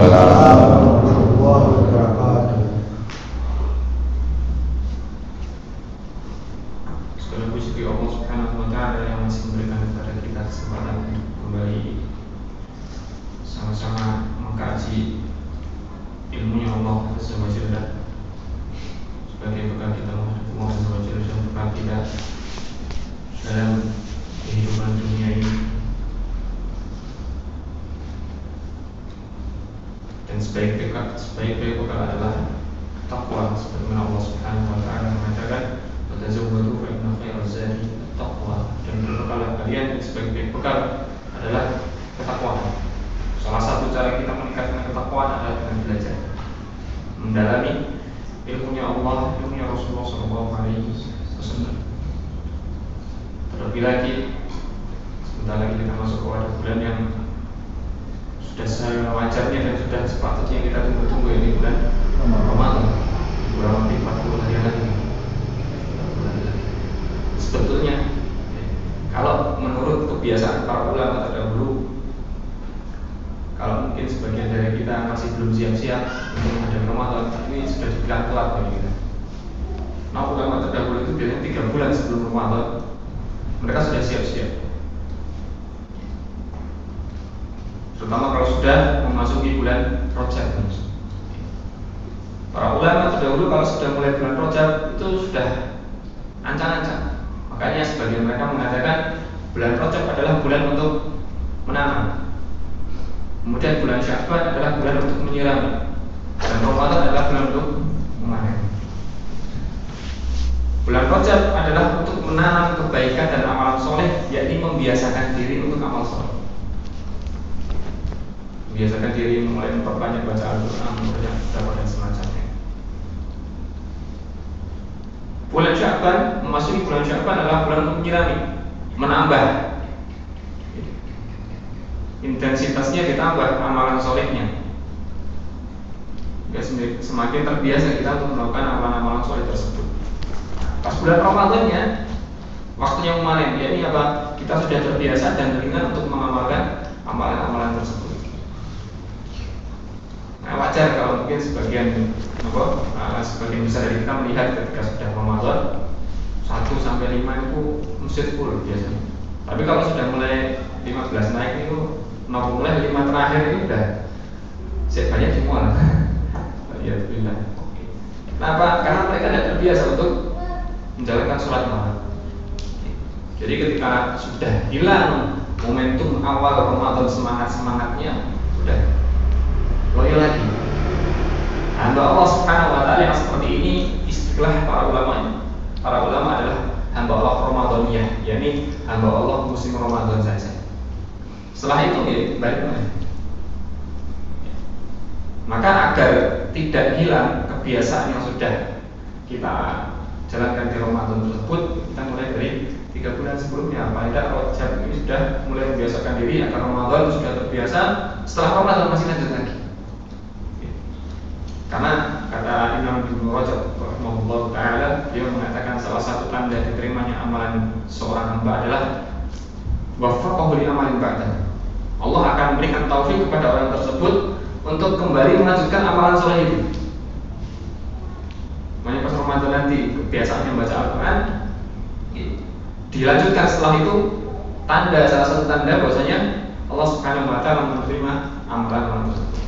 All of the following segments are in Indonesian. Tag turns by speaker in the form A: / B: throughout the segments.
A: warahmatullahi wabarakatuh.
B: Segala puji bagi Allah Subhanahu wa Ta'ala yang masih memberikan kepada kita kesempatan untuk kembali sama-sama mengkaji ilmunya Allah Azza wa Jalla sebagai bekal kita menghadapi Allah Azza wa Jalla dan bekal kita dalam kehidupan dunia ini. Dan sebaik-baik bekal adalah takwa, sebagaimana Allah Subhanahu wa Ta'ala mengatakan "Fatazawwadu fa inna khairaz zadi at-taqwa." Dan berbekalah kalian, sebaik-baik bekal adalah ketakwaan. Salah satu cara kita meningkatkan ketakwaan adalah dengan belajar, mendalami ilmunya Allah, ilmunya Rasulullah SAW. Terlebih lagi, sebentar lagi kita masuk kepada bulan yang sudah sewajarnya dan sudah sepatutnya kita tunggu-tunggu, ini bulan Ramadan. Kurang lebih 40 hari lagi. Sebetulnya kalau menurut kebiasaan para ulama terdahulu, kalau mungkin sebagian dari kita masih belum siap-siap untuk menghadapi Ramadan, ini sudah dibilang telat bagi kita. Nah, ulama terdahulu itu biasanya 3 bulan sebelum Ramadan mereka sudah siap-siap. Terutama kalau sudah memasuki bulan Rajab. Para ulama terdahulu kalau sudah mulai bulan Rajab itu sudah ancang-ancang. Makanya sebagian mereka mengatakan bulan Rajab adalah bulan untuk menanam. Kemudian bulan Sya'ban adalah bulan untuk menyirami, dan Ramadan adalah bulan untuk memanen. Bulan Rajab adalah untuk menanam kebaikan dan amalan soleh, yakni membiasakan diri untuk amal soleh. Membiasakan diri mulai memperbanyak baca Al-Quran, memperbanyak dakwah dan semacamnya. Bulan Sya'ban, memasuki bulan Sya'ban adalah bulan untuk menyirami, menambah intensitasnya, ditambah amalan solehnya. Semakin terbiasa kita untuk melakukan amalan-amalan soleh tersebut. Pas bulan Ramadannya, waktunya memanen, yakni apa? Kita sudah terbiasa dan ringan untuk mengamalkan amalan-amalan tersebut. Nah, wajar kalau mungkin sebagian besar dari kita melihat ketika sudah Ramadan 1 sampai 5 itu masjid full biasanya. Tapi kalau sudah mulai 15 naik itu, mulai 5 terakhir itu udah banyak semua. Ya, alhamdulillah. Kenapa? Karena mereka tidak terbiasa untuk menjalankan sholat malam. Jadi ketika sudah hilang momentum awal Ramadan, semangatnya sudah loyo lagi. Hamba Allah Subhanahu wa Ta'ala yang seperti ini, istilah para ulama adalah hamba Allah Ramadaniyah, yakni hamba Allah musim Ramadan saja. Setelah itu ya balik lagi. Maka agar tidak hilang kebiasaan yang sudah kita jalankan di Ramadan tersebut, kita mulai dari 3 bulan sebelumnya. Paling tidak Rajab ini sudah mulai membiasakan diri agar Ramadan sudah terbiasa. Setelah Ramadan masih lanjut lagi. Karena kata Imam Ibnu Rajab rahimahullah ta'ala, dia mengatakan salah satu tanda diterimanya amalan seorang hamba adalah waffaqahu li amalin ba'da. Allah akan memberikan taufik kepada orang tersebut untuk kembali melanjutkan amalan soleh itu. Makanya pas Ramadan nanti kebiasaannya membaca Al-Quran dilanjutkan, setelah itu salah satu tanda bahwasanya Allah Subhanahu wa Ta'ala menerima amalan tersebut.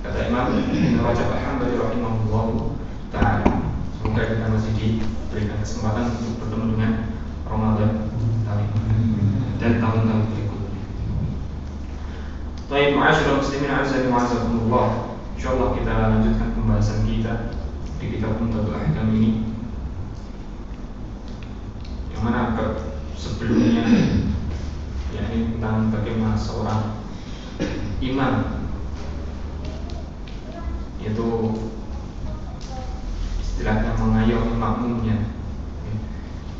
B: Kata Imam Ibnu Rajab rahimahullah ta'ala, semoga kita masih diberikan kesempatan untuk bertemu dengan Ramadan kali dan tahun-tahun berikutnya. Baik, ma'asyiral muslimin azza wa jalla, insyaallah kita lanjutkan pembahasan kita di kitab Umdatul Ahkam ini, yang mana sebelumnya yakni tentang bagaimana seorang imam itu istilahnya mengayomi makmumnya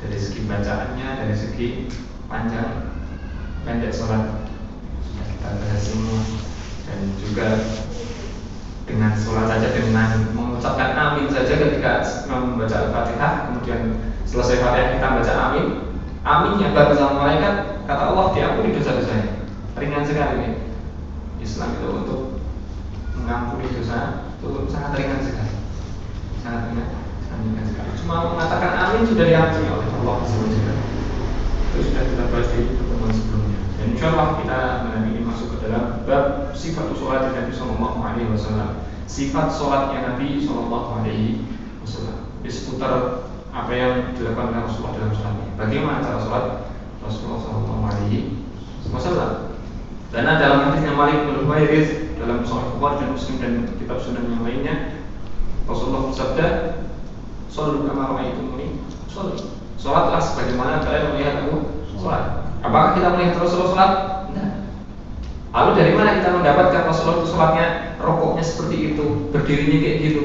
B: dari segi bacaannya, dari segi panjang pendek sholat sudah kita bahas semua. Dan juga dengan sholat saja, dengan mengucapkan amin saja ketika membaca Al-Fatihah, kemudian selesai Fatihah kita baca amin, aminnya bareng sama malaikat, kata Allah diampuni dosa-dosanya. Ringan sekali nih Islam itu untuk mengampuni dosa itu sangat ringan sekali, sangat ringan sekali. Cuma mengatakan amin sudah diampuni oleh Allah SWT. Itu sudah kita bahas di pertemuan sebelumnya. Dan insya Allah kita malam ini masuk ke dalam bab sifat sholat Nabi Sallallahu Alaihi Wasallam. Sifat sholatnya Nabi Sallallahu Alaihi Wasallam di seputar apa yang dilakukan oleh Rasulullah dalam sholatnya. Bagaimana cara sholat Rasulullah Sallallahu Alaihi Wasallam? Karena dalam hadisnya Malik bin Huwairits dalam Sahih Bukhari dan Muslim dan kitab sunan yang lainnya, Rasulullah bersabda, "Shallu kama ra'aitumuni sholli." Salatlah sebagaimana kalian melihat aku salat. Apakah kita melihat Rasulullah salat? Tidak. Lalu dari mana kita mendapatkan Rasulullah itu salatnya rokoknya seperti itu, berdirinya kayak gitu?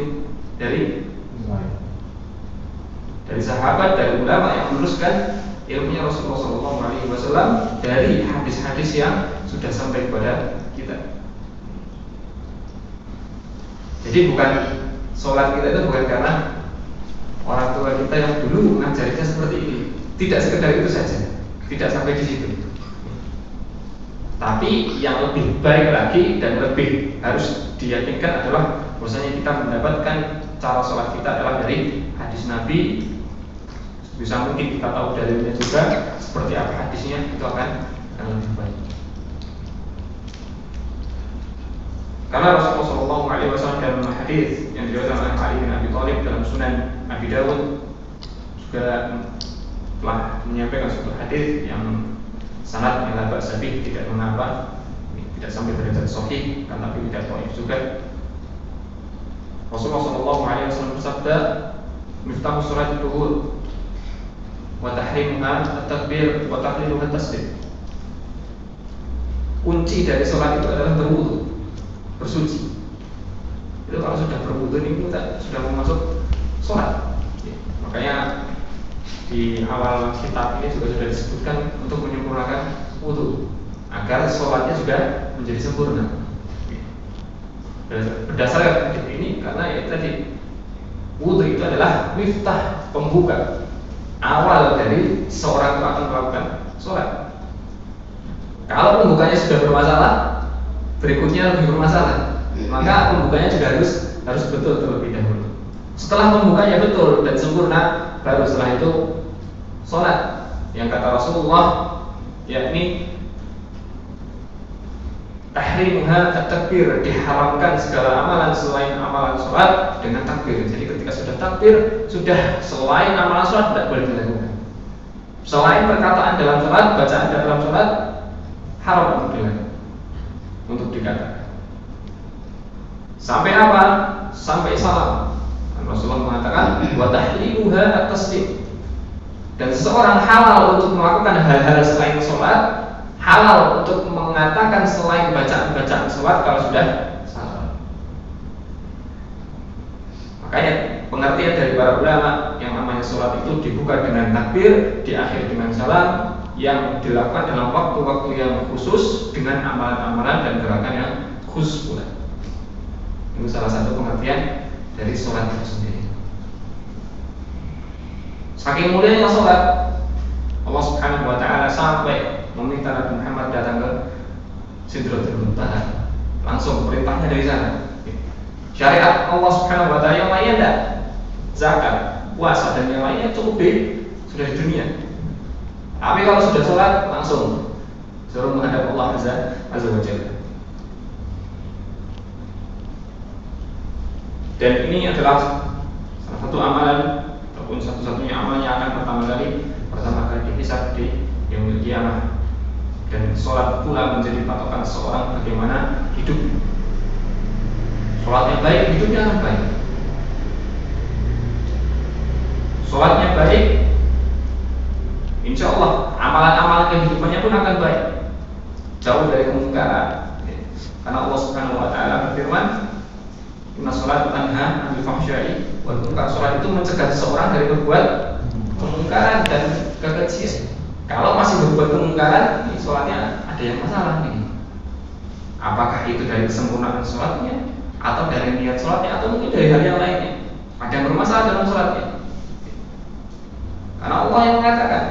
B: Dari sahabat, dari ulama yang meneruskan ilmunya Rasulullah SAW dari hadis-hadis yang sudah sampai kepada kita. Jadi bukan sholat kita itu bukan karena orang tua kita yang dulu mengajarinya seperti ini. Tidak sekedar itu saja, tidak sampai di situ. Tapi yang lebih baik lagi dan lebih harus diyakinkan adalah bahwasanya kita mendapatkan cara sholat kita adalah dari hadis Nabi. Bisa mungkin kita tahu dalilnya juga seperti apa hadisnya, itu akan lebih baik. Karena Rasulullah SAW dalam hadis yang diriwayatkan oleh Ali bin Abi Thalib dalam Sunan Abi Dawud juga telah menyampaikan sebuah hadis yang sanad la ba'sa bih, tidak mengapa, tidak sampai derajat sahih, kan tapi tidak dhaif juga. Rasulullah SAW bersabda, "Miftahu sholat duhur wa tahrimuha at-takbir wa tahliluha at-tasbih." Kunci dari sholat itu adalah berwudu, bersuci. Itu kalau sudah berwudu ini kita sudah mau masuk sholat. Makanya di awal kitab ini juga sudah disebutkan untuk menyempurnakan wudu agar sholatnya juga menjadi sempurna. Berdasarkan hadis ini, karena ya tadi wudu itu adalah miftah, pembuka awal dari seorang itu akan melakukan sholat. Kalau pembukanya sudah bermasalah, berikutnya lebih bermasalah, maka pembukanya juga harus betul terlebih dahulu. Setelah pembukanya betul dan sempurna, baru setelah itu sholat. Yang kata Rasulullah, yakni tahrimuha at-takbir, diharamkan segala amalan selain amalan sholat dengan takbir. Jadi ketika sudah takbir, sudah selain amalan sholat tidak boleh dilakukan. Selain perkataan dalam sholat, bacaan dalam sholat, haram untuk dilakukan, untuk dikatakan. Sampai apa? Sampai salam. Dan Rasulullah mengatakan, wa tahliluha at-tasbih. Dan seseorang halal untuk melakukan hal-hal selain sholat, halal untuk mengatakan selain bacaan-bacaan sholat kalau sudah salam. Makanya pengertian dari para ulama yang namanya sholat itu dibuka dengan takbir, diakhiri dengan salam, yang dilakukan dalam waktu-waktu yang khusus dengan amalan-amalan dan gerakan yang khusus pula. Ini salah satu pengertian dari sholat itu sendiri. Saking mulianya sholat, Allah Subhanahu wa Ta'ala sampai meminta Nabi Muhammad datang ke Sidratul Muntaha. Langsung perintahnya dari sana. Syariat Allah Subhanahu wa Ta'ala yang lainnya tidak, zakat, puasa dan yang lainnya cukup sudah di dunia. Tapi kalau sudah sholat langsung suruh menghadap Allah Azza wa Jalla. Dan ini adalah salah satu amalan ataupun satu-satunya amalan yang akan pertama kali dihisab di yaumul qiyamah. Dan sholat pula menjadi patokan seorang bagaimana hidup. Sholatnya baik, hidupnya akan baik. Sholatnya baik, insya Allah amalan-amalan kehidupannya pun akan baik, jauh dari kemungkaran. Karena Allah Subhanahu wa Ta'ala berfirman, inna sholat tanha 'anil fahsya'i wal munkar. Sholat itu mencegah seseorang dari berbuat kemungkaran dan kekejian. Kalau masih berbuat kemungkaran, ini sholatnya ada yang masalah nih. Apakah itu dari kesempurnaan sholatnya, atau dari niat sholatnya, atau mungkin dari hal yang lainnya? Ada yang bermasalah dalam sholatnya. Karena Allah yang mengatakan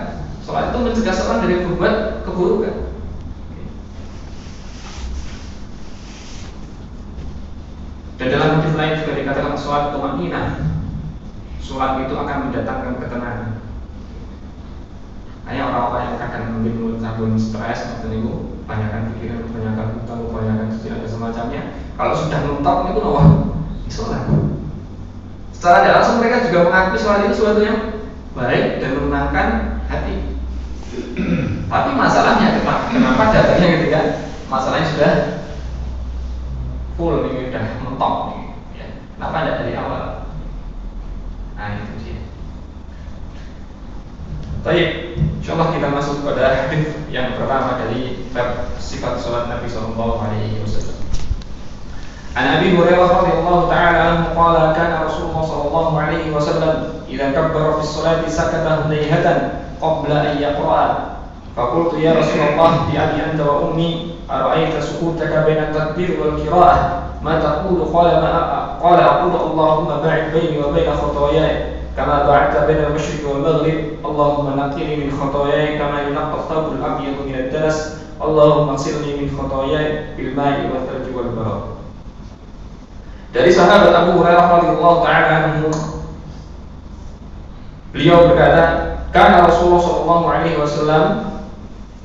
B: sholat itu mencegah seorang dari berbuat keburukan. Dan dalam hadis lain juga dikatakan sholat tumanina. Sholat itu akan mendatangkan ketenangan. Hanya orang-orang yang kadang mungkin sabun stres atau itu banyakkan pikiran, banyakkan hutang, banyakkan ada semacamnya. Kalau sudah mentok itu wah, sholat. Secara tidak langsung mereka juga mengakui sholat itu sesuatu yang baik dan menenangkan hati. Tapi masalahnya kenapa datangnya ketika masalahnya sudah full ini sudah mentok nih, ya. Kenapa tidak dari awal? Nah itu sih. Baik, insyaallah kita masuk pada hadis yang pertama dari bab sifat salat Nabi sallallahu alaihi wasallam. An Abi Hurairah radhiyallahu ta'ala anhu qala kana Rasulullah sallallahu alaihi wasallam idza kabbara fi sholati sakata hunayhatan qabla an yaqra'a. Faqultu ya Rasulullah bi abi anta wa ummi ara'aita sukutaka baina at-takbir wal qira'ah ma taqulu qala aqulu Allahumma ba'id baini wa baina khataayaya kama ba'adta baina al-masyriq wal maghrib Allahumma naqqini min khataayaya kama yunqqa ath-thawb al-abyad min ad-danas Allahumma ighsilni min khataayaya bil ma'i wal thalji wal barad. Dari sahabat Abu Hurairah radhiyallahu ta'ala anhu, beliau berkata, kana Rasulullah sallallahu alaihi wasallam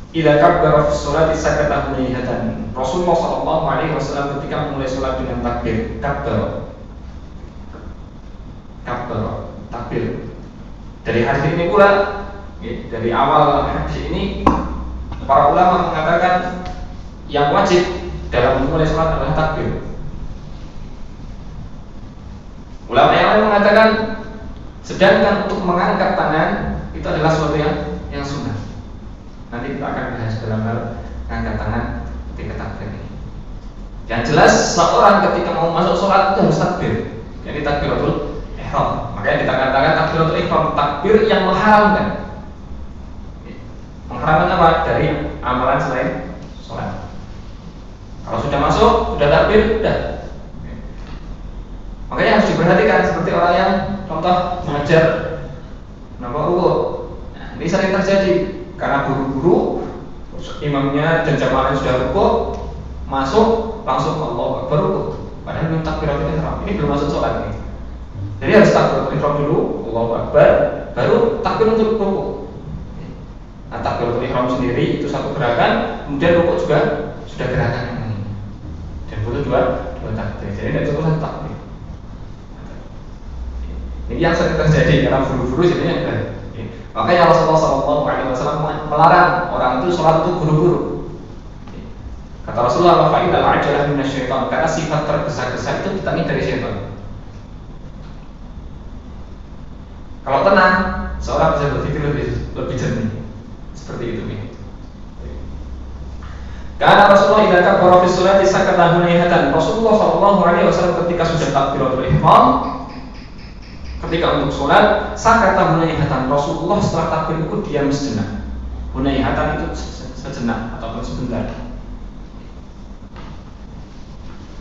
B: idza kabbara fi sholati sakata hunayhatan. Rasulullah sallallahu alaihi wasallam ketika memulai salat dengan takbir, kabbara, takbir. Dari hadis ini pula, dari awal hadis ini para ulama mengatakan yang wajib dalam memulai salat adalah takbir. Ulama yang lain mengatakan sedangkan untuk mengangkat tangan itu adalah sesuatu yang sunnah. Nanti kita akan bahas dalam hal mengangkat tangan ketika takbir ini. Yang jelas seorang ketika mau masuk sholat itu harus takbir. Jadi takbiratul ihram. Makanya dikatakan takbiratul ihram, takbir yang mengharamkan. Mengharamkan apa? Dari amalan selain sholat. Kalau sudah masuk, sudah takbir, sudah. Makanya harus diperhatikan seperti orang yang contoh mengajar nama ruku. Nah, ini sering terjadi karena buru-buru imamnya dan jamaahnya sudah ruku, masuk langsung Allahu Akbar ruku. Padahal belum takbiratul ihram. Ini belum masuk sholat ini. Jadi harus takbiratul ihram dulu, Allahu Akbar, baru takbir untuk ruku. Nah, takbiratul ihram sendiri itu satu gerakan, kemudian ruku juga sudah gerakan yang ini. Dan butuh dua takbir. Jadi tidak cukup satu takbir. Ini yang sering terjadi karena buru-buru jadinya enggak. Makanya Rasulullah SAW melarang orang itu sholat itu buru-buru. Kata Rasulullah, "Fa'inal ajalah minasyaitan," karena sifat tergesa-gesa itu ditangani dari syaitan. Kalau tenang, seorang bisa berpikir lebih jernih. Seperti itu nih. Karena Rasulullah idza kabbara fi sholati sakata hunayhatan. Rasulullah SAW ketika sudah takbiratul ihram, ketika untuk sholat, sakata hunayhatan. Rasulullah setelah takbir itu diam sejenak. Hunayhatan itu sejenak ataupun sebentar.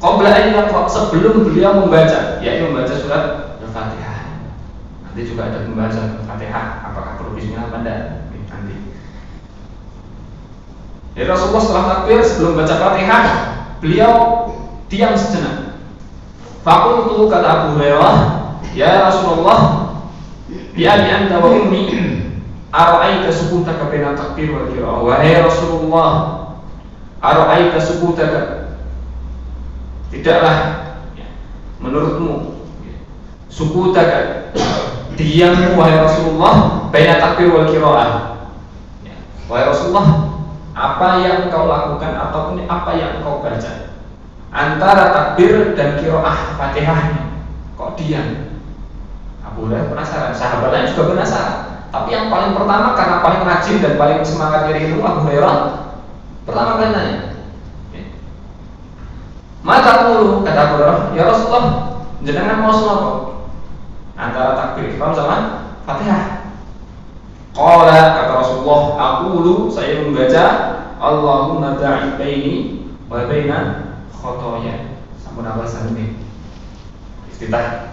B: Qabla an yaqra, sebelum beliau membaca, yaitu membaca surat Al-Fatihah. Nanti juga ada pembahasan Al-Fatihah, apakah perlu bismillah apa enggak nanti. Jadi Rasulullah setelah takbir sebelum baca Fatihah, beliau diam sejenak. Faqultu, kata Abu Hurairah, ya Rasulullah, bi abi anta wa ummi ara'aita sukutaka baina takbir wal qira'ah. Wahai Rasulullah, ara'aita sukutaka, tidaklah menurutmu sukutaka, diammu wahai Rasulullah, baina takbir wal qira'ah. Wahai Rasulullah, apa yang engkau lakukan ataupun apa yang engkau baca antara takbir dan qira'ah Fatihahnya, kok diam? Abu Hurairah penasaran, sahabat lain juga penasaran. Tapi yang paling pertama karena paling rajin dan paling semangat dari ilmu, Abu Hurairah pertama kali nanya. Mata dulu, kata Abu Hurairah, ya Rasulullah, jenengan mau sholat antara takbir ihram sama Fatihah? Qala, kata Rasulullah, aqulu, saya membaca Allahumma ba'id baini wa baina khotoya. Sampun apa sanune? Iftitah.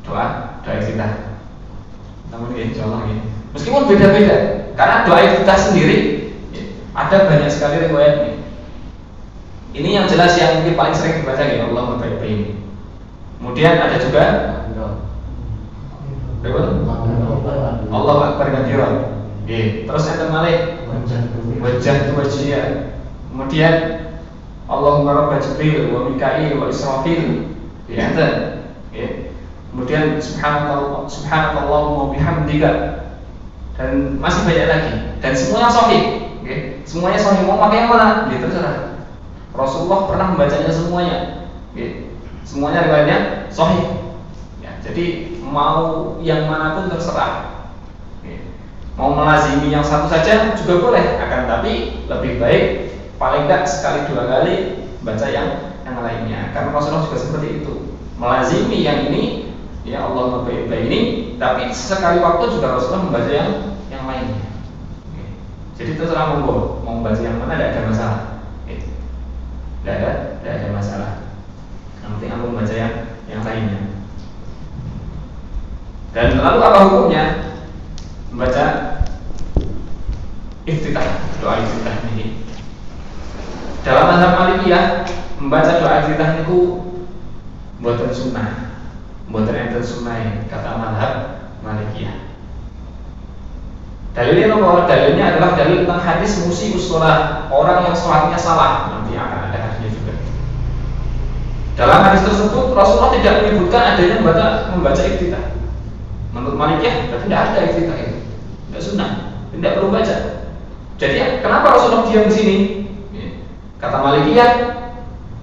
B: Doa iftitah. Namun ya insyaallah ya. Meskipun beda-beda, karena doa iftitah sendiri ada banyak sekali riwayatnya. Ini yang jelas yang mungkin paling sering dibaca ya, Allahumma ba'id baini. Kemudian ada juga Allahu Akbar katsiran. Terus enten malih wajah tu wajhiya. Kemudian Allahumma rabb Jibril wa Mikail wa Israfil. Enten. Kemudian subhanakallahumma bihamdika, dan masih banyak lagi, dan semuanya sahih. Semuanya sahih. Mau pakai yang mana? Terserah. Rasulullah pernah membacanya semuanya. Semuanya riwayatnya sahih. Jadi mau yang manapun terserah. Mau melazimi yang satu saja juga boleh, akan tapi lebih baik paling tidak sekali dua kali baca yang lainnya. Karena Rasulullah juga seperti itu, melazimi yang ini, ya Allah baik ini, tapi sekali waktu juga Rasulullah membaca yang lainnya. Jadi terserah monggo, mau membaca yang mana tidak ada masalah. Tidak ada masalah. Yang penting aku membaca yang lainnya. Dan lalu apa hukumnya membaca iftitah, doa iftitah ini? Dalam mazhab Malikiyah, membaca doa iftitah itu mboten sunnah, mboten enten sunnah, kata mazhab Malikiyah. Dalilnya apa? Dalilnya adalah dalil tentang hadis musii'us shalah, orang yang sholatnya salah. Nanti akan ada hadisnya juga. Dalam hadis tersebut Rasulullah tidak menyebutkan adanya membaca iftitah. Menurut Malikiyah berarti tidak ada iftitah itu, tidak sunnah, tidak perlu baca. Jadi kenapa Rasulullah diam di sini? Kata Malikiyah,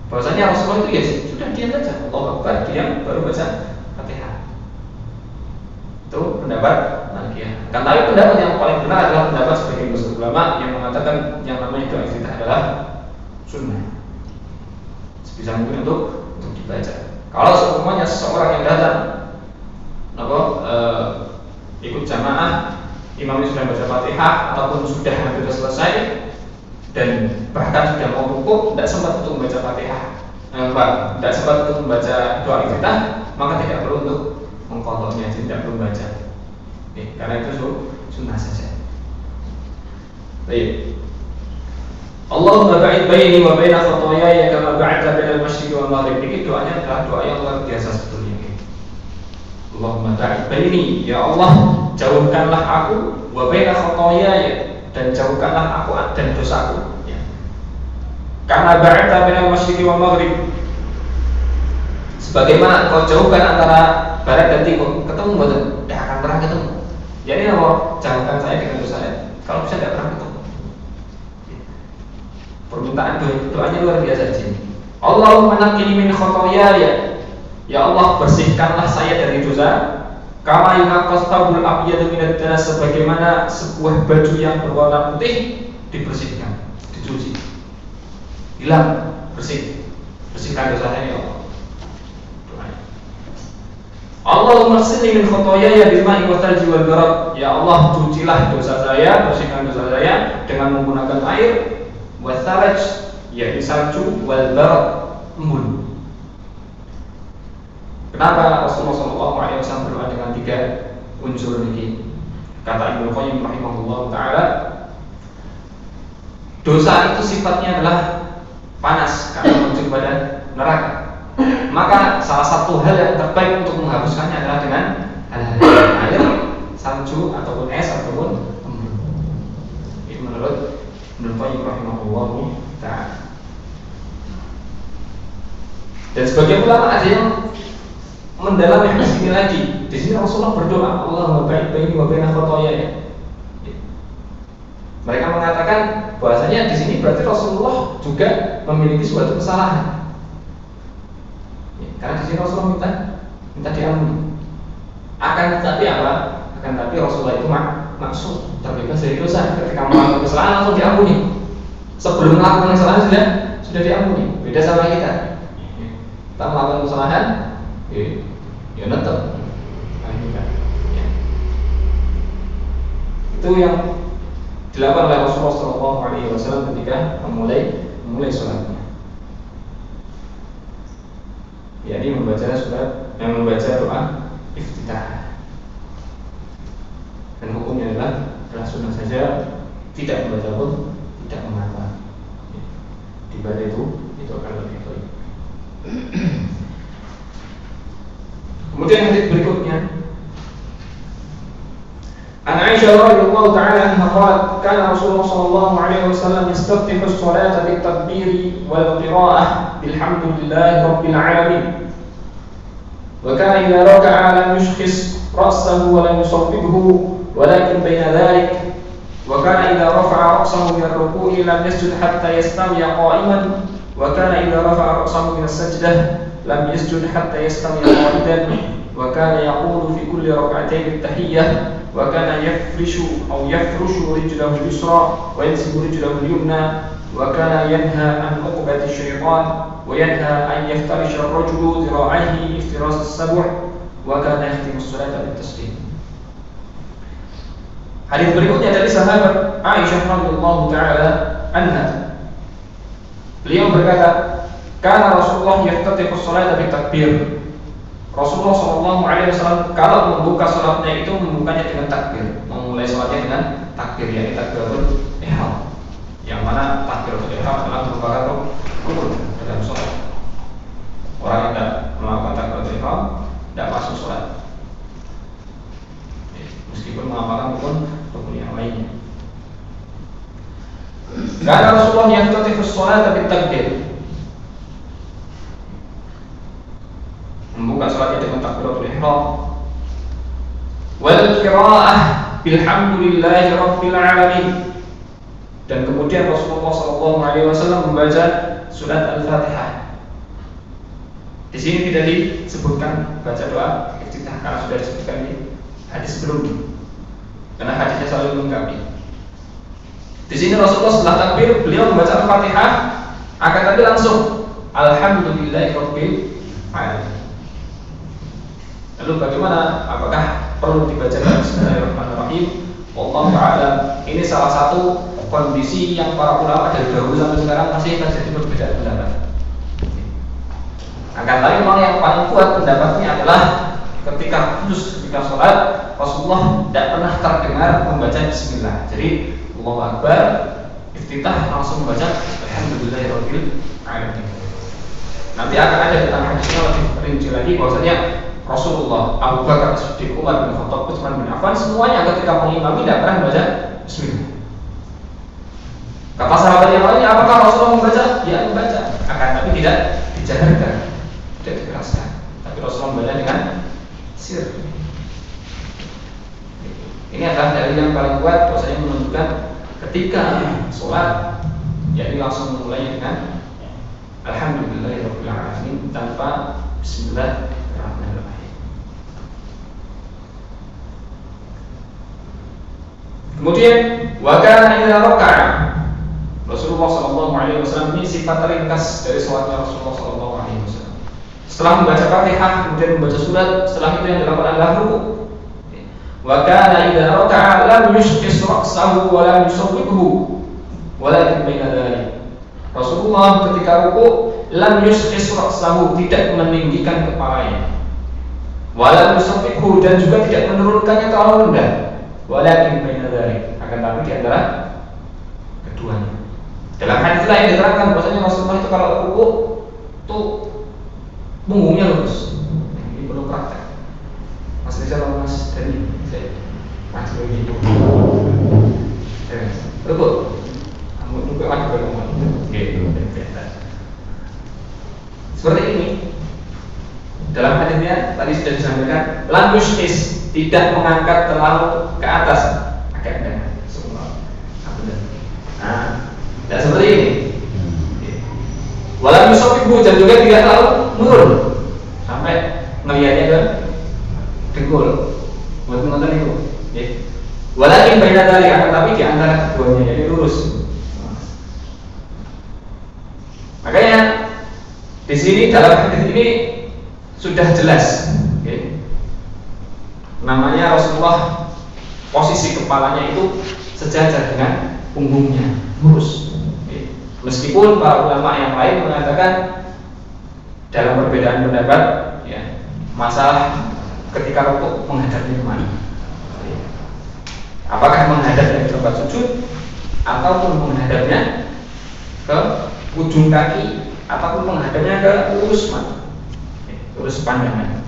B: bahwasanya Rasulullah itu ya sudah diam saja, Allahu Akbar, diam, baru baca Fatihah. Itu pendapat Malikiyah. Kan tapi pendapat yang paling benar adalah pendapat sebagian besar ulama yang mengatakan yang namanya doa iftitah adalah sunnah. Sebisa mungkin untuk dibaca. Kalau seumpamanya seseorang yang datang ikut jamaah, imamnya sudah baca Fatihah ataupun sudah hampir selesai dan bahkan sudah mau rukuk, tidak sempat untuk membaca Fatihah, tidak sempat untuk membaca doa iftitah, maka tidak perlu untuk mengqadha'nya, tidak perlu membaca. Karena itu sunnah saja. Baik. Allahumma ba'id baini wa baina khataayaya kama ba'adta bainal masyriqi wal maghrib. Ini doanya adalah doa yang luar biasa sebetulnya. Allahumma ba'id baini, ya Allah jauhkanlah aku, wa baina khataayaya, dan jauhkanlah aku dan dosaku. Kama ba'adta bainal masyriqi wal maghrib, sebagaimana kau jauhkan antara barat dan timur. Ketemu betul? Tidak akan pernah ketemu. Jadi Allah jauhkan saya dengan dosa saya. Kalau bisa tidak pernah ketemu. Permintaan doanya luar biasa di sini. Allahumma naqqini min khataayaya, ya Allah bersihkanlah saya dari dosa. Kama yunaqqas thawbul abyadu minad danas, sebagaimana sebuah baju yang berwarna putih dibersihkan, dicuci, hilang, bersih. Bersihkan dosa saya ya Allah. Doanya. Allahumma ighsilni min khataayaya bil ma'i wa thalji wal barad, ya Allah cucilah dosa saya, bersihkan dosa saya dengan menggunakan air, wa thalj, yaitu salju, wal barad, embun. Kenapa Rasulullah SAW berdoa dengan tiga unsur ini? Kata Ibnu Qayyim rahimahullah taala, dosa itu sifatnya adalah panas karena menuju pada neraka. Maka salah satu hal yang terbaik untuk menghapuskannya adalah dengan hal-hal air, salju ataupun es ataupun embun. Ini menurut Ibnu Qayyim rahimahullah taala. Dan sebagian ulama ada yang mendalami hadis ini lagi. Di sini Rasulullah berdoa, Allahumma ba'id baini wa baina khataayaya. Mereka mengatakan bahwasanya di sini berarti Rasulullah juga memiliki suatu kesalahan. Karena di sini Rasulullah minta diampuni. Akan tetapi apa? Akan tetapi Rasulullah itu maksud terbebas dari dosa. Ketika melakukan kesalahan langsung diampuni. Sebelum melakukan kesalahan sudah diampuni. Beda sama kita. Kita melakukan kesalahan, ya netep. Itu yang dilakukan oleh Rasulullah SAW ketika memulai sholatnya. Jadi membaca doa iftitah. Dan hukumnya adalah sunnah saja, tidak membaca pun tidak mengapa. Dibaca itu akan lebih baik.
C: Kemudian hadis berikutnya, An Aisyah radhiyallahu ta'ala anha qalat, kana Rasulullah sallallahu alaihi wasallam yastaftihu as-salata bit-takbiri wal qira'ah bilhamdillahi rabbil alamin. Wa kana idza raka'a lam yushkhis ra'sahu wa lam yusaffibhu walakin baina dhalik. Wa kana idza rafa'a ra'sahu min ar-ruku'i lam yasjud hatta yastawiya qa'iman. Wa kana idza rafa'a ra'sahu min as-sajdah lam yasjud hatta yastawiya qa'idan. Wa kana yaqulu fi kulli rak'atayn at-tahiyyah. وكان يفرش رجله اليسرى وينسب رجله اليمنى وكان ينهى عن عقبة الشيطان وينهى أن يفترش الرجل ذراعيه افتراس السبع وكان يختم الصلاة بالتسليم. Hadis berikutnya dari sahabat Aisyah radhiyallahu taala anha. Beliau berkata, "Kana Rasulullah yaftatihu as-salata bitakbir." Rasulullah SAW kalau membuka sholatnya itu membukanya dengan takbir, memulai sholatnya dengan takbir, yakni takbiratul ihram. Yang mana takbiratul ihram adalah merupakan rukun dalam sholat. Orang yang tidak melakukan takbiratul ihram tidak masuk sholat, meskipun mengamalkan rukun yang lainnya. Karena Rasulullah yang yaftatihu sholat tapi takbir, membuka salatnya dengan takbiratul ihram, wal qira'ah bilhamdillahi rabbil alamin, dan kemudian Rasulullah SAW membaca surat Al-Fatihah. Di sini tidak disebutkan baca doa iftitah karena sudah disebutkan di hadis sebelumnya, karena hadisnya selalu melengkapi. Di sini Rasulullah setelah takbir beliau membaca Al-Fatihah, akan tapi langsung alhamdulillahi rabbil alamin. Lalu bagaimana? Apakah perlu dibaca Bismillahirrahmanirrahim? Wallahu a'lam. Ini salah satu kondisi yang para ulama dari dahulu sampai sekarang masih terjadi perbedaan pendapat. Akan tapi memang yang paling kuat pendapatnya adalah ketika sholat Rasulullah tidak pernah terdengar membaca Bismillah. Jadi Allahu Akbar, iftitah langsung membaca Alhamdulillahirabbil alamin. Nanti akan ada tentang hadisnya lebih rinci lagi bahwasanya Rasulullah, Abu Bakar As-Siddiq, Umar bin Khattab, Utsman bin Affan semuanya ketika mengimami tidak pernah membaca Bismillah. Kata sahabat yang lainnya, apakah Rasulullah membaca? Ya membaca, akan tapi tidak dijaharkan, tidak dikeraskan. Tapi Rasulullah membaca dengan sir. Ini adalah dalil yang paling kuat bahwasanya menunjukkan ketika sholat, yakni langsung mulai dengan Alhamdulillahirabbil alamin tanpa Bismillahirrahmanirrahim. Kemudian wa kana idza raka'a, Rasulullah SAW ini sifat ringkas dari sholatnya Rasulullah SAW. Setelah membaca Fatihah kemudian membaca surat, setelah itu yang dilakukan adalah ruku. Wa kana idza raka'a lam yushkhis ra'sahu wa lam yusawwibhu walakin baina dzalik. Rasulullah ketika ruku lam yushkhis ra'sahu, tidak meninggikan kepalanya, wa lam yusawwibhu, dan juga tidak menurunkannya terlalu rendah. Walakin baina dzalik, akan tapi di antara keduanya. Dalam hadis lain diterangkan bahwasanya Rasulullah itu kalau ruku tuh punggungnya lurus. Ini perlu praktek. Mas Rizal, Mas Dani, saya maju lagi. Ruku, kamu juga maju ke rumah. Oke, seperti ini. Dalam hadisnya tadi sudah disampaikan, lam yushkhis, tidak mengangkat terlalu ke atas, agak rendah. Nah, tidak seperti ini. Walau yusofibu, dan juga tidak terlalu menurun sampai ngelihatnya ke dengkul. Buat menonton itu. Walakin baina dzalik, akan tapi di antara keduanya, jadi lurus. Makanya di sini dalam hadis ini sudah jelas, namanya Rasulullah posisi kepalanya itu sejajar dengan punggungnya, lurus. Meskipun para ulama yang lain mengatakan dalam perbedaan pendapat, masalah ketika rukuk menghadapnya kemana? Apakah menghadapnya ke tempat sujud, ataupun menghadapnya ke ujung kaki, ataupun menghadapnya ke lurus mana? Lurus pandangan.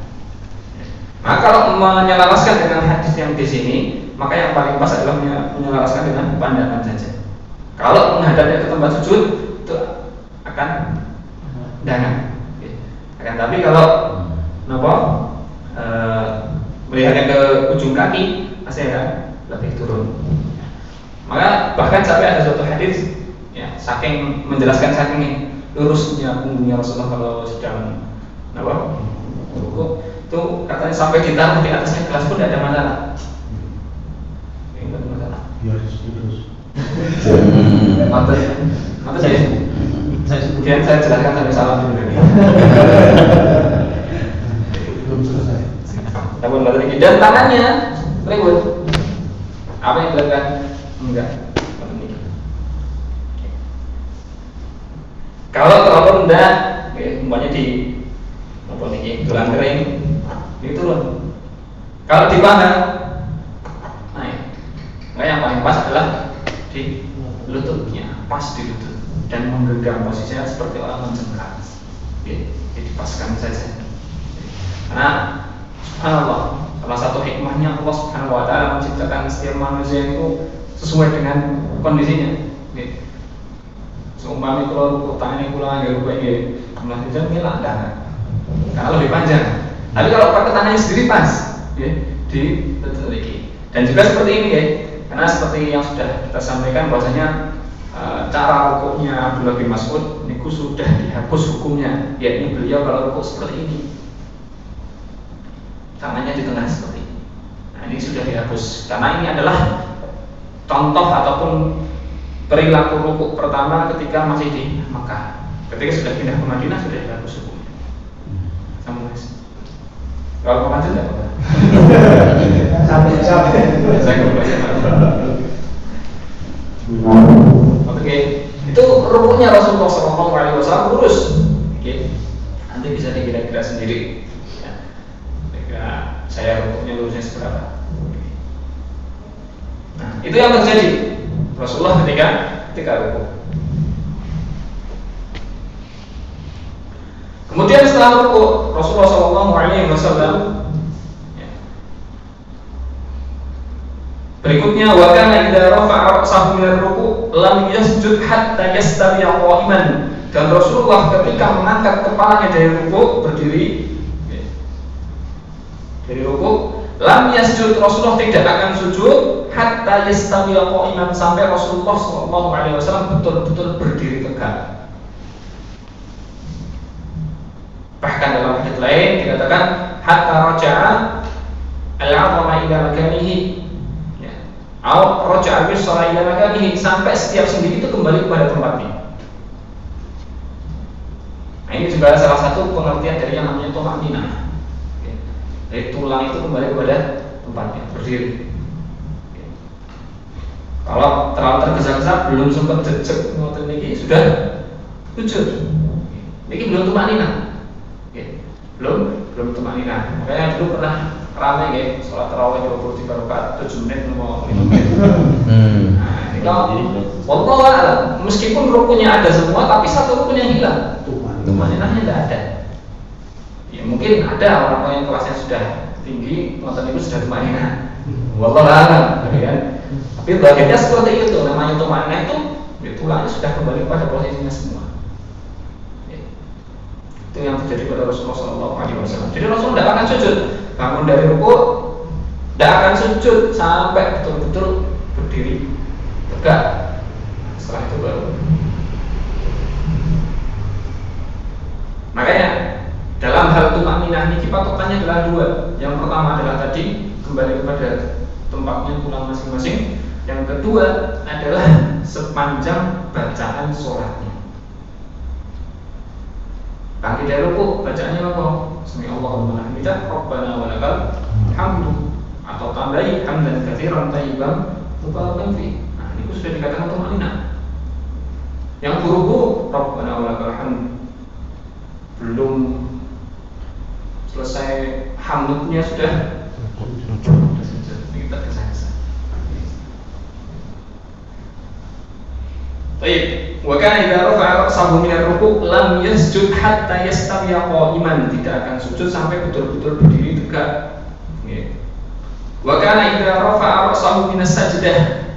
C: Nah, kalau menyelaraskan dengan hadis yang di sini, maka yang paling pas adalah menyelaraskan dengan pandangan saja. Kalau menghadapnya ke tempat sujud itu akan dangan. Akan tapi kalau melihatnya ke ujung kaki, pasti akan lebih turun. Maka bahkan sampai ada suatu hadis, ya, saking menjelaskan saking lurusnya punggungnya Rasulullah kalau sedang ruku, itu katanya sampai ditaruh di atasnya gelas pun tidak ada masalah. Tidak ada masalah.
A: Biar terus.
C: Mantap saya. Kemudian saya jelaskan sampai salam dulu.
A: Belum selesai.
C: Dan tangannya ribut. Apa yang dilakukan? Enggak. Kalau terlalu rendah, umpamanya di tulang kering, itu turun. Kalau di paha, naik. Nah, yang paling pas adalah di lututnya, pas di lutut, dan menggenggam posisinya seperti orang mencengkram. Dipaskan saja. Karena subhanallah, salah satu hikmahnya Allah Subhanahu wa taala menciptakan setiap manusia itu sesuai dengan kondisinya. Seumpama kalau ruku tangannya pulang ya ruku ini, pulang itu ngelak dah. Karena lebih panjang. Tapi kalau pakai tangannya sendiri pas, ya, di lutut lagi. Dan juga seperti ini ya, karena seperti yang sudah kita sampaikan bahwasanya cara rukuknya Abdullah bin Mas'ud ini sudah dihapus hukumnya, yakni beliau kalau rukuk seperti ini, tangannya di tengah seperti ini. Nah, ini sudah dihapus karena ini adalah contoh ataupun perilaku rukuk pertama ketika masih di Mekah. Ketika sudah pindah ke Madinah sudah dihapus hukumnya. Sama Mas. Kalau mau lanjut enggak apa-apa. Sampai. Saya enggak boleh. Oke, itu rukuknya Rasulullah SAW lurus. Oke, nanti bisa dikira-kira sendiri. Ya, saya rukuknya lurusnya seberapa. Nah, itu yang terjadi Rasulullah ketika rukuk. Kemudian setelah rukuk Rasulullah SAW berikutnya wa kana idza rafa'a ra'sahu min ar-ruku' lam yasjud hatta yastawiya qa'iman. Dan Rasulullah ketika mengangkat kepalanya dari rukuk berdiri dari rukuk, lam yasjud, Rasulullah tidak akan sujud hatta yastawiya qa'iman, sampai Rasulullah SAW betul-betul berdiri tegak. Bahkan dalam hadits lain dikatakan hatta raja'a al-'azama ila makanihi, atau roja abis sholat ila makanihi, sampai setiap sendi itu kembali kepada tempatnya. Nah, ini juga salah satu pengertian dari yang namanya tumaninah. Dari tulang itu kembali kepada tempatnya, berdiri. Kalau terlalu tergesa-gesa, belum sempat jejak ngoten niki sudah sujud. Niki belum tumaninah. Belum tumaninah. Makanya dulu pernah ramai ya, sholat tarawih 23 rakaat 7 menit mau 5 menit. Nah, ini kalau meskipun rukunnya ada semua, tapi satu rukun yang hilang, tumaninahnya tidak ada. Ya mungkin ada orang yang kelasnya sudah tinggi, ngoten itu sudah tumaninah. Wallahu a'lam, kan? Tapi bagiannya seperti itu, namanya tumaninah itu, tulangnya sudah kembali pada posisinya semua. Itu yang terjadi pada Rasulullah SAW. Jadi Rasul tidak akan sujud, bangun dari rukuk, tidak akan sujud sampai betul-betul berdiri tegak. Setelah itu baru. Makanya dalam hal tumaninah ini patokannya adalah dua. Yang pertama adalah tadi kembali kepada tempatnya tulang masing-masing. Yang kedua adalah sepanjang bacaan sholatnya. Bangkit dari rukuk, bacaannya apa? Bismillahirrahmanirrahim. Allahu akbar, Rabbana wa lakal hamdu, atau tambahi hamdan katsiran thayyiban mubarakan fi. Nah, itu sudah dikatakan tumaninah. Yang berrukuk, Rabbana wa lakal hamdu, belum selesai hamdnya sudah kita kesana. Baik, wa kana idza rafa'a ra'sahu min ar-ruku' lam yasjud hatta yastawiya qa'iman, tidak akan sujud sampai betul-betul berdiri tegak. Wa kana idza rafa'a ra'sahu min as-sajdah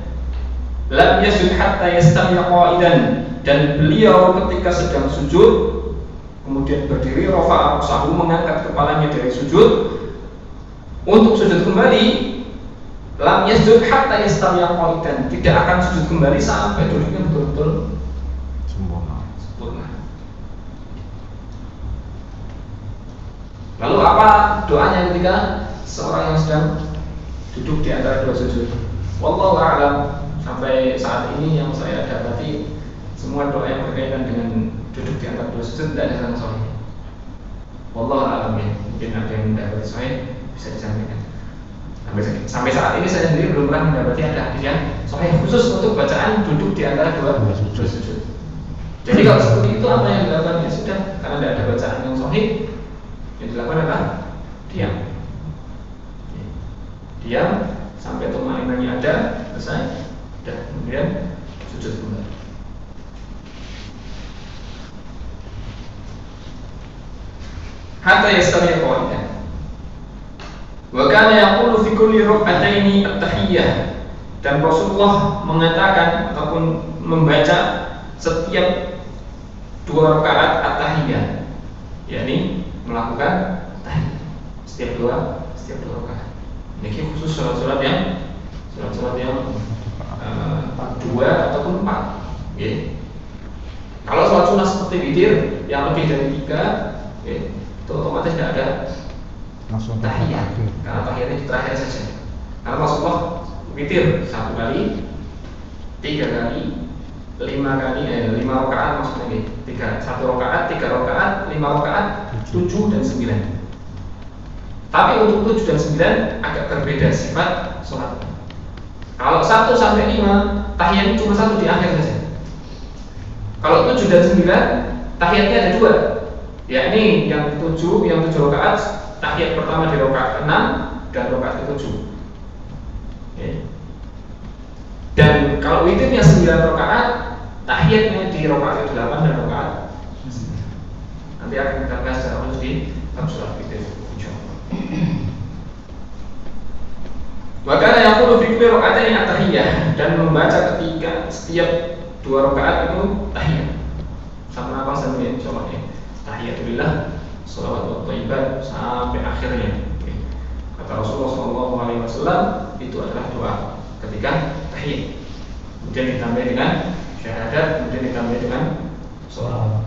C: lam yasjud hatta yastami'a qa'idan, dan beliau ketika sedang sujud kemudian berdiri, rafa'a ra'sahu, mengangkat kepalanya dari sujud untuk sujud kembali, lam yasjud hatta yastami'a qa'idan, tidak akan sujud kembali sampai duduknya betul-betul sempurna. Lalu apa doanya ketika seorang yang sedang duduk di antara dua sujud? Wallahu a'lam. Sampai saat ini yang saya dapati semua doa yang berkaitan dengan duduk di antara dua sujud tidak ada yang sahih. Wallahu a'lam ya. Mungkin ada yang mendapati sahih, bisa disampaikan. Sampai saat ini saya sendiri belum pernah mendapati ada hadis yang sahih khusus untuk bacaan duduk di antara dua sujud. Jadi kalau seperti itu apa yang dilakukan? Ya sudah, karena tidak ada bacaan yang sahih, yang dilakukan adalah diam sampai tumainannya ada, selesai, dan kemudian sujud kembali. Hatta yastami'a qa'idan. Wa kana yaqulu fi kulli rak'ataini at-tahiyyah, dan Rasulullah mengatakan ataupun membaca setiap dua rakaat at-tahiyyah, yakni melakukan tahiyat setiap dua rakaat. Ini khusus sholat-sholat yang dua ataupun empat. Kalau sholat sunnah seperti witir yang lebih dari 3, itu otomatis tidak ada tahiyat, karena tahiyatnya di terakhir saja. Karena Rasulullah witir 1 kali, 3 kali, 5 kali, 5 rakaat maksudnya 1 rakaat, 3 rakaat, 5 rakaat, 7 dan 9. Tapi untuk 7 dan 9 agak berbeda sifat sholat. Kalau 1 sampai 5 tahiyatnya cuma 1 di akhir saja. Kalau 7 dan 9 tahiyatnya ada 2, yakni yang 7 rakaat, tahiyat pertama di rakaat 6 dan rakaat ke-7. Dan kalau witirnya 9 rakaat, tahiyatnya di rakaat ke-8 dan rakaat 9. Nanti akan kita bahas secara khusus di bab sholat witir. Wa kana yaqulu fi kulli rak'atayn at-tahiyyah, dan membaca ketika setiap 2 rakaat itu tahiyat. Sama apa saja insyaallah ya. Tahiyatulillah, shalawat wa thayyibat sampai akhirnya. Kata Rasulullah SAW, itu adalah doa ketika tahiyat. Kemudian ditambah dengan syahadat, kemudian ditambah dengan shalawat.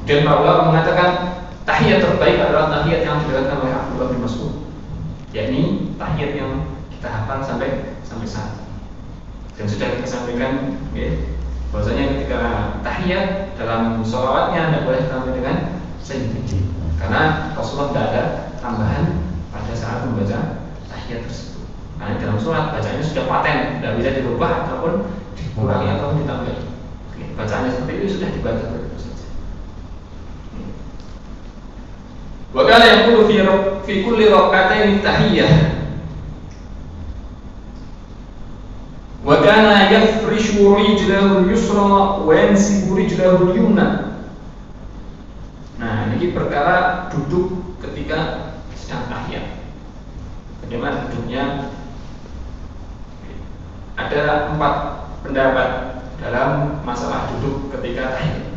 C: Dan para ulama mengatakan tahiyat terbaik adalah tahiyat yang dilakukan oleh Abdullah bin Mas'ud, yakni tahiyat yang kita hafal sampai saat. Dan sudah kita sampaikan, bahwasanya ketika tahiyat dalam sholawatnya tidak boleh ditambah dengan sayyid, karena Rasulullah tidak ada tambahan pada saat membaca tahiyat tersebut. Karena dalam sholat bacaannya sudah paten, tidak bisa dirubah ataupun dikurangi atau ditambah. Bacaannya seperti itu sudah dibaca begitu saja. Wa kana yaqulu fi kulli rak'atayn tahiyyah. Wa kana yafrishu rijlahu al-yusra wa yansibu rijlahu al-yumna. Nah, ini perkara duduk ketika sedang tahiyat. Bagaimana duduknya? Ada 4 pendapat dalam masalah duduk ketika tahiyat.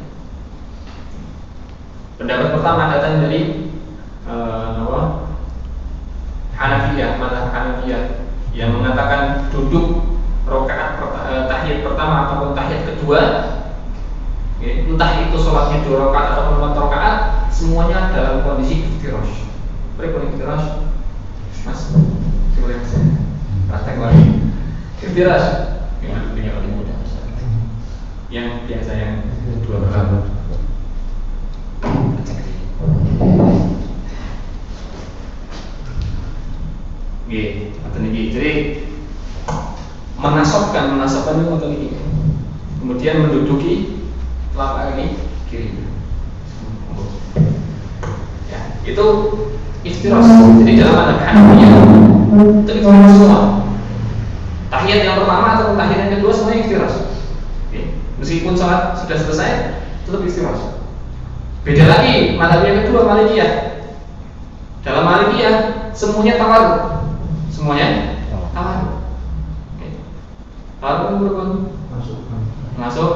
C: Pendapat pertama datang dari Hanafiyah, mazhab Hanafiyah, yang mengatakan duduk rakaat tahiyat pertama ataupun tahiyat kedua, entah itu sholatnya 2 rakaat ataupun 4 rakaat, semuanya dalam kondisi iftirash. Boleh iftirash, Mas? Boleh praktek lagi. Iftirash, yang biasa yang 2 rakaat. Jadi menasobkan itu kemudian menduduki telapak kaki kiri. Ya, itu iftirash. Jadi dalam mazhab Hanafiyah itu iftirash semua. Tahiyat yang pertama atau tahiyat yang kedua semuanya iftirash. Meskipun sholat sudah selesai, tetap iftirash. Beda lagi mazhab yang kedua, Malikiyah. Dalam Malikiyah semuanya tawarruk. Semuanya tawarruk. Oke. Tawarruk berapa? Masuk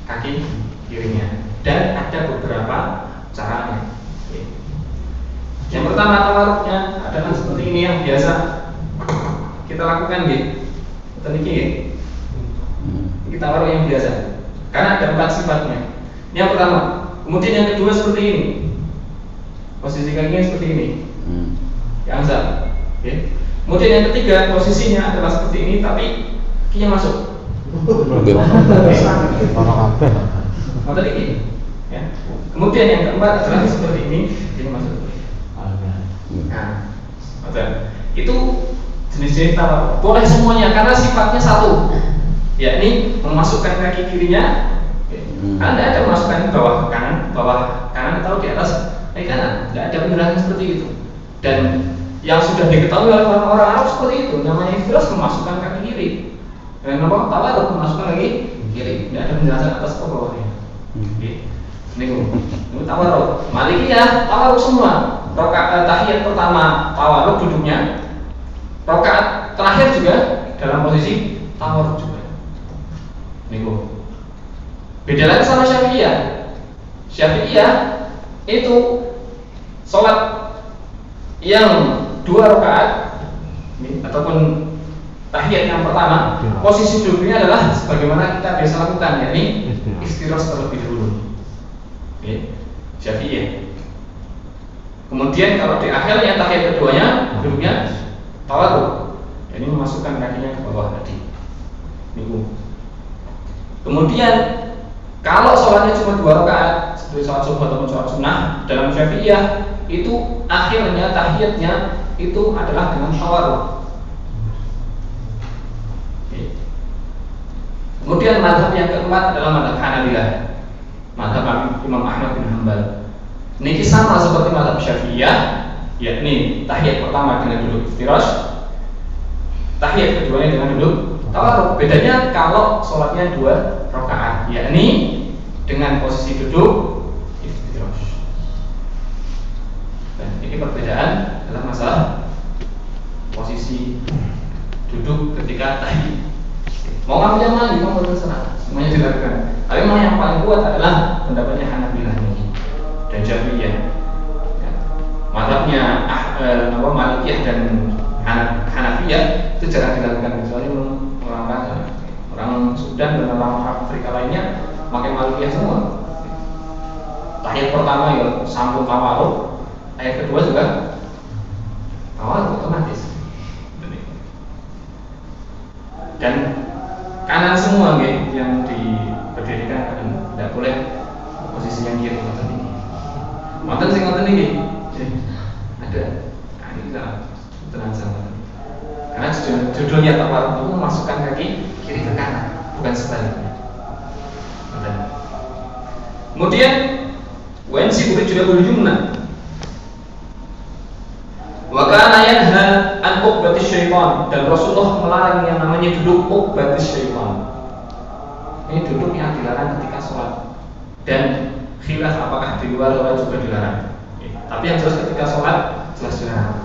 C: kaki kirinya. Dan ada beberapa caranya. Oke. Yang pertama tawarruknya adalah seperti ini yang biasa kita lakukan gitu. Kita niki ya. Kita tawarruk yang biasa. Karena ada 4 sifatnya. Ini yang pertama. Kemudian yang kedua seperti ini. Posisi kakinya seperti ini. Yang sah. Oke. Kemudian yang ketiga posisinya adalah seperti ini tapi kakinya masuk. Mata dikit. Ya. Kemudian yang keempat adalah seperti ini, kakinya masuk. Nah, itu jenis-jenis tawarruk. Boleh semuanya karena sifatnya satu, yakni memasukkan kaki kirinya. Anda ada memasukkan bawah kanan atau di atas kaki kanan. Tidak ada penjelasan seperti itu. Dan yang sudah diketahui oleh orang-orang Arab seperti itu, namanya iftirash memasukkan kaki kiri. Dan nama tawarruk memasukkan kaki kiri. Tidak ada penjelasan atas atau bawahnya. Ini tawarruk. Malikiyah tawarruk semua. Rakaat tahiyat pertama tawarruk duduknya. Rakaat terakhir juga dalam posisi tawarruk juga. Niku. Beda lagi sama Syafi'iyah. Syafi'iyah itu sholat yang 2 rakaat ataupun tahiyat yang pertama, posisi duduknya adalah sebagaimana kita biasa lakukan, yakni istirahat terlebih dahulu. Oke, Syafi'iyah. Kemudian kalau di akhirnya tahiyat keduanya duduknya tawarruk, jadi memasukkan kakinya ke bawah tadi. Niku. Kemudian kalau sholatnya cuma 2 rakaat seperti sholat subuh ataupun sholat sunnah, dalam Syafi'iyah itu akhirnya tahiyatnya itu adalah dengan tawarruk. Kemudian mazhab yang keempat adalah mazhab Hanabilah, mazhab Imam Ahmad bin Hanbal. Ini sama seperti mazhab Syafi'iyah, yakni tahiyat pertama dengan duduk iftirash, tahiyat keduanya dengan duduk tawarruk. Bedanya kalau sholatnya 2 rakaat, yakni dengan posisi duduk iftirash. Dan ini perbedaan dalam masalah posisi duduk ketika tahiyat. Mau ngambil yang mana? Mau terserah. Semuanya dilakukan. Tapi memang yang paling kuat adalah pendapatnya Hanabilah ini dan Syafi'iyah. Ya. Mazhabnya Malikiyah dan Hanafiyah itu jarang dilakukan, kecuali orang Sudan dan orang Afrika lainnya pakai Malikiyah semua. Tahiyat pertama ya sambung tawarruk, tahiyat kedua juga tawarruk otomatis. Dan kanan semua yang diberdirikan tidak boleh posisi yang kiri ngoten iki. Ngoten sing ngoten iki. Ada. Nah, ini tenang sama. Karena judulnya tawarruk itu memasukkan kaki kiri ke kanan, bukan sebaliknya. Kemudian wansi boleh juga berjumna. Wa kana yanha an uqbatis syaitan, dan Rasulullah melarang yang namanya duduk uqbatis syaitan. Ini duduk yang dilarang ketika sholat. Dan khilaf apakah di luar sholat juga dilarang. Tapi yang jelas ketika sholat jelas dilarang.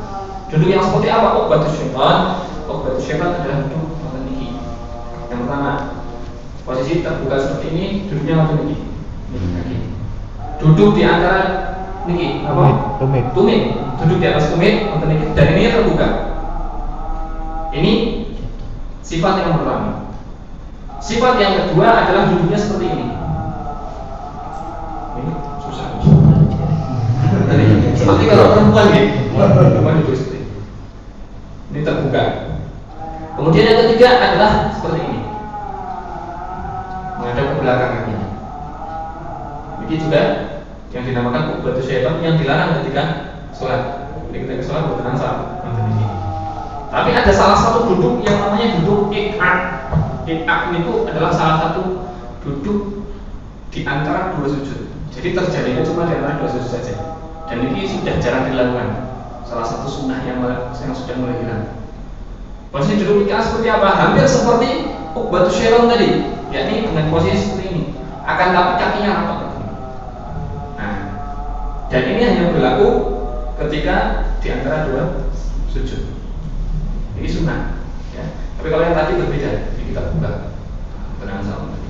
C: Duduk yang seperti apa uqbatis syaitan? Uqbatis syaitan adalah duduk seperti ini. Yang pertama, posisi terbuka seperti ini, duduknya seperti ini. Duduk di antara niki apa? Tumit. Duduk di atas tumit, dan ini terbuka. Ini sifat yang pertama. Sifat yang kedua adalah duduknya seperti ini. Ini susah. Seperti kalau perempuan gitu. Perempuan duduk seperti ini. Ini terbuka. Kemudian yang ketiga adalah seperti ini. Menghadap ke belakang kakinya. Ini juga yang dinamakan uqbatus syaitan, yang dilarang ketika sholat. Jadi ketika sholat bertenang saat ini. Tapi ada salah satu duduk yang namanya duduk iq'ad. Iq'ad itu adalah salah satu duduk di antara 2 sujud. Jadi terjadinya cuma di antara 2 sujud saja. Dan ini sudah jarang dilakukan. Salah satu sunnah yang sudah mulai hilang. Posisi duduk iq'ad seperti apa? Hampir seperti uqbatus syaitan tadi, yakni dengan posisi seperti ini. Akan tapi kakinya rapat. Dan ini hanya berlaku ketika di antara dua sujud. Ini sunnah, ya. Tapi kalau yang tadi berbeda, ini kita buka dengan salam tadi.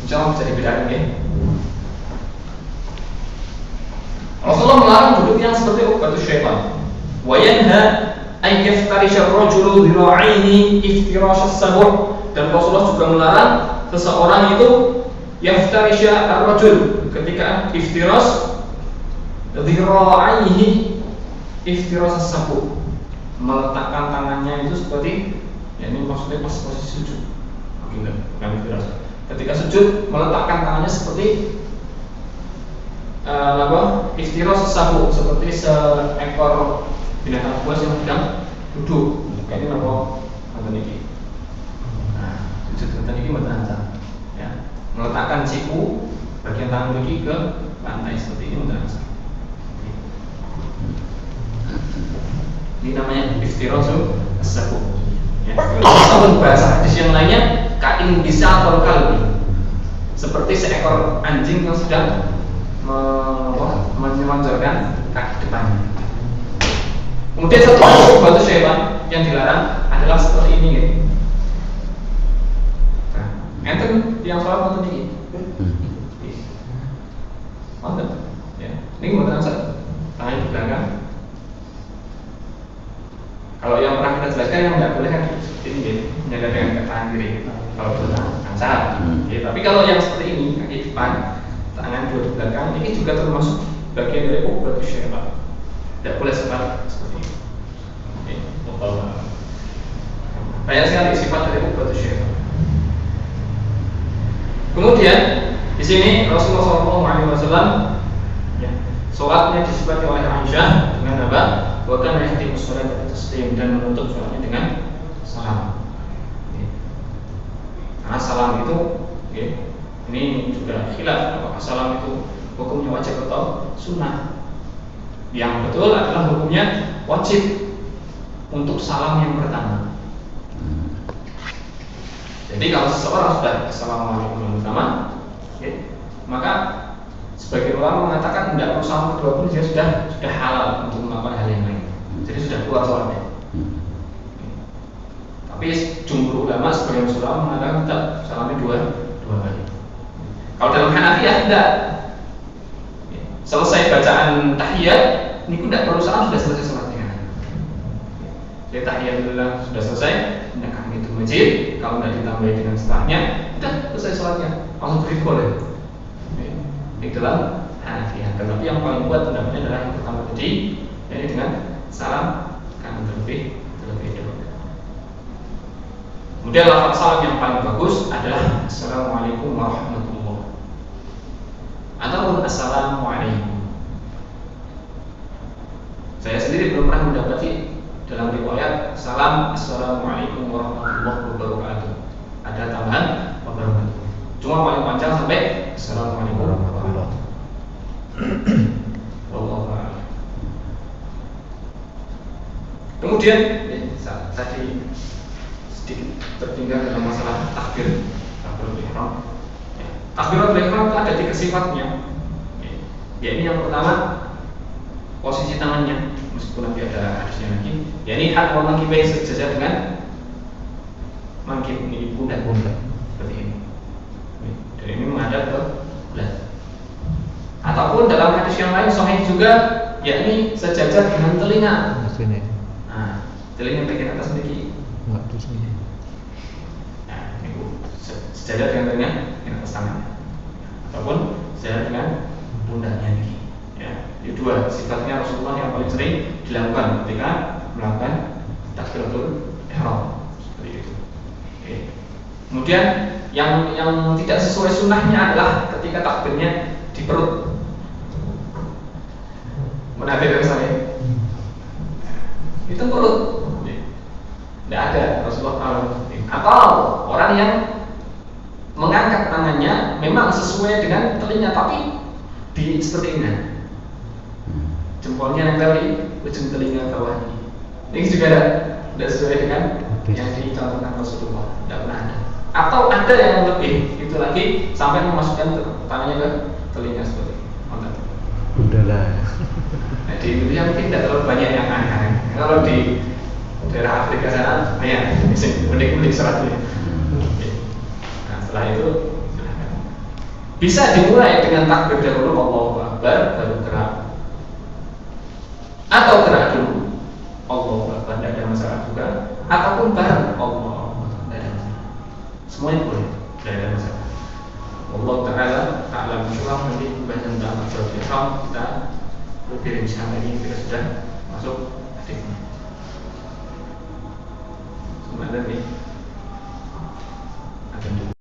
C: Insya Allah bisa dibedakan, ya. Rasulullah melarang duduk yang seperti uqbatus syaitan. Wa yanha ay yaftarisha ar-rajulu dhira'aihi iftirash as-sabu'. Dan Rasulullah juga melarang seseorang itu yaftarisha ar-rajul ketika iftirash dhira'aihi iftirash as-sabu', meletakkan tangannya itu seperti, ya ini maksudnya pas posisi sujud. Bukan iftirash. Ketika sujud meletakkan tangannya seperti iftirash as-sabu', seperti seekor binatang buas yang sedang duduk. Kayak ini apa? Nonton ini. Nah, sujud nonton ini menantang. Ya, meletakkan siku bagian tangan kaki ke lantai seperti ini menantang. Ini namanya iftirash as-sabu'. Ya, kalau bahasa hadis yang lainnya kain bisa atau kalbi, seperti seekor anjing yang sedang menyelanjutkan kaki depannya. Kemudian satu uqbatus syaitan yang dilarang adalah seperti ini, ya. Nah, enten yang sholat nonton ini, nonton, ya. Ini mau transaksi, tangan di belakang. Kalau yang pernah kita jelaskan yang tidak boleh kan seperti ini, ya, menjaga dengan tangan kiri. Kalau transaksi, ya. Tapi kalau yang seperti ini, kaki depan, tangan dua di belakang, ini juga termasuk bagian dari uqbatus syaitan. Tidak boleh seperti ini. Banyak sekali sifat dari uqbatus syaitan. Kemudian di sini Rasulullah SAW, ya, sholatnya disifati oleh Aisyah dengan apa? Bahkan yahtimu sholat dan taslim, dan menutup sholatnya dengan salam. Karena salam itu, ya, ini juga khilaf apakah salam itu hukumnya wajib atau sunnah. Yang betul adalah hukumnya wajib untuk salam yang pertama. Jadi kalau seseorang sudah assalamualaikum yang pertama, okay, maka sebagian ulama mengatakan tidak perlu salam kedua pun dia sudah halal untuk melakukan hal yang lain. Jadi sudah keluar sholatnya. Tapi jumhur ulama sebagian ulama mengatakan tetap salamnya dua kali. Kalau dalam Hanafiyah tidak. Selesai bacaan tahiyat, ini pun tidak perlu salam, sudah selesai sholatnya. Jadi tahiyat dulu sudah selesai, tidak itu masjid, kalau tidak ditambahi dengan setelahnya, sudah selesai sholatnya, langsung beri boleh. Di dalam Hanafiyah. Tetapi yang paling kuat pendapatnya adalah yang pertama tadi, yaitu dengan salam kanan terlebih dahulu. Kemudian lafaz salam yang paling bagus adalah Assalamualaikum warahmatullahi ataupun Assalamualaikum. Saya sendiri belum pernah mendapati dalam riwayat salam Assalamualaikum warahmatullahi wabarakatuh ada tambahan wabarakatuh. Cuma paling panjang sampai Assalamualaikum warahmatullahi wabarakatuh. Wallahu a'lam. Kemudian tadi sedikit tertinggal dalam masalah takbiratul ihram. Takbiratul ihram itu ada 3 sifatnya. Ini yang pertama, posisi tangannya, meskipun nanti ada hadisnya lagi. Ini hak mangkibai sejajar dengan mangkib ini pundak seperti ini. Dan ini menghadap ke belakang. Ataupun dalam hadis yang lain sahih juga, yakni sejajar dengan telinga. Nah, telinga bagian atas memiliki. Nah, ini sejajar dengan telinga yang atas tangan. Ataupun sejajar dengan pundaknya ini. Ya, itu 2 sifatnya Rasulullah yang paling sering dilakukan ketika melakukan takbiratul ihram seperti itu. Oke. Kemudian yang tidak sesuai sunnahnya adalah ketika takbirnya di perut. Menabir misalnya, itu perut. Tidak ada Rasulullah atau orang yang mengangkat tangannya memang sesuai dengan telinga tapi di seperti ini, jempolnya nempel di ujung telinga bawah ini. Ini juga tidak sesuai dengan yang dicontohkan Rasulullah, tidak pernah ada. Atau ada yang lebih itu lagi sampai memasukkan tangannya ke telinga seperti ini.
A: Udahlah.
C: Nah, di Indonesia mungkin tidak terlalu banyak yang aneh. Kalau di daerah Afrika sana banyak unik-unik seratnya. Oke. Nah, setelah itu silakan. Bisa dimulai dengan takbir dahulu Allahu Akbar baru gerak. Atau gerak dulu Allahu Akbar, tidak ada masalah juga. Ataupun bareng Allahu Akbar, tidak ada masalah. Semuanya boleh, tidak ada masalah. Allah Ta'ala Ta'ala Bismillah nanti pembahasan dalam Al-Quran kita lebih rinci lagi kita sudah masuk hadisnya. Sebenarnya nih akan dulu.